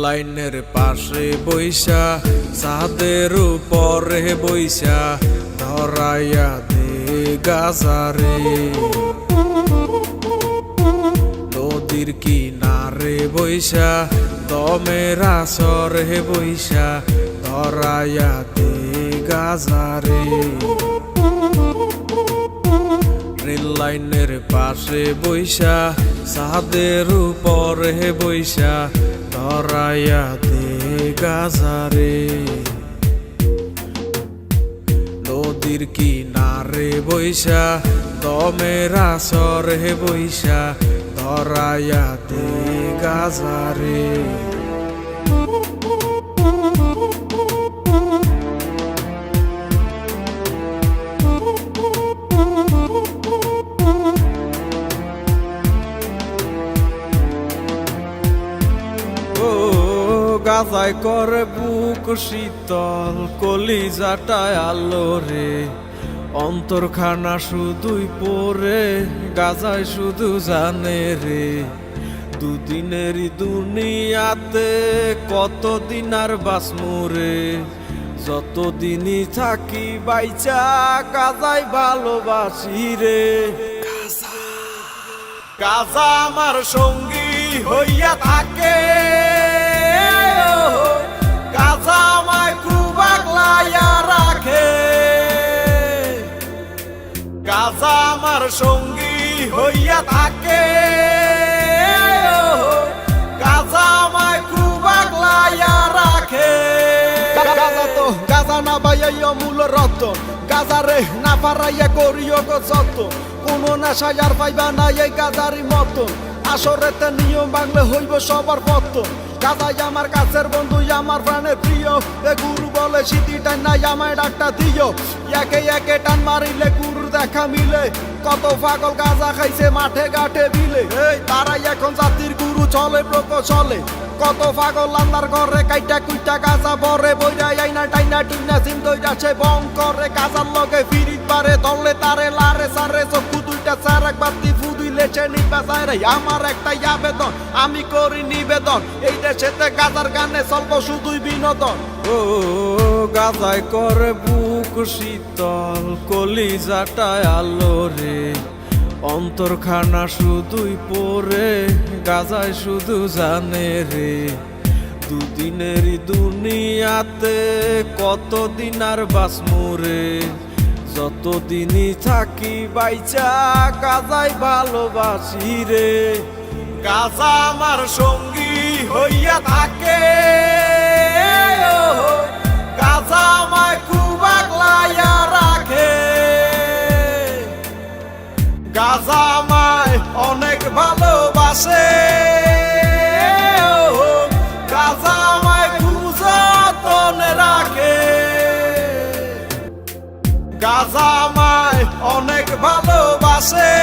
লাইনের পাশে বইসা ছাদের উপরে বইসা ধরাইয়া দে গাজারে। নদীর কিনারে বইসা দমের আসরে বইসা ধরাইয়া দে গাজারে। রেল লাইনের পাশে বইসা ছাদের উপরে বইসা ধরাইয়া দে গাজারে। নদীর কিনারে বইসা দমের আসরে বইসা ধরাইয়া দে গাজারে। গাজায় করে বুক শীতল কলিজাটায় আলো রে। অন্তরখানা শুধুই পরে গাজায় শুধু জানে রে। দুদিনেরই দুনিয়াতে কতদিন আর বাঁচমু রে। যতদিনই থাকি বাইচা গাজায় ভালোবাসি রে। গাজা আমার সঙ্গী হইয়া থাকে। গাজা আমায় খুব আগলাইয়া রাখে। গাজা আমার সঙ্গী হইয়া থাকে। গাজা আমায় খুব আগলাইয়া রাখে। গাজা না বাইয়া মূল রতন। গাজারে না পারাইয়া করিও গো যতন। কোনো নেশায় আর পাইবা না এই গাজারি মতন। আসরেতে নিয়ম ভাঙলে হইব সবার পতন। গাজাই আমার কাছের বন্ধু আমার প্রাণের প্রিয়। এ গুরু বলে স্মৃতি টান নাই আমায় ডাকটা দিও। একে একে টান মারিলে গুরুর দেখা মিলে। কত পাগল গাজা খাইছে মাঠে ঘাটে বিলে। এই তারাই এখন জাতির গুরু চলে প্রকৌশলে। কত পাগল আন্দার ঘরে কাইটা কুইটা গাজা বরে বইরা আইনা টাইনা টুইনা চিন্তই যাচ্ছে বং করে। গাজার লগে ফিরিত পারে দলে তারে লারে সারে চক্ষু দুইটা চার একবার ফুদুই লেছে নিবা চাইরে। আমার একটাই আবেদন আমি করি নিবেদন এই দেশেতে গাজার গানে চলবো শুধুই বিনোদন। ও গাজায় করে বুক শীতল কলিজাটায় আলো রে। অন্তরখানা শুধুই পরে গাজায় শুধু জানে রে। দুদিনেরই দুনিয়াতে কতদিন আর বাঁচমু রে। যতদিনই থাকি বাইচা গাজায় ভালোবাসি রে। গাজা আমার সঙ্গী হইয়া থাকে। গাজা আমায় খুব আগলাইয়া রাখে। গাজা আমায় অনেক ভালোবাসে। গাজা আমায় খুব যতনে রাখে। গাজা আমায় অনেক ভালোবাসে।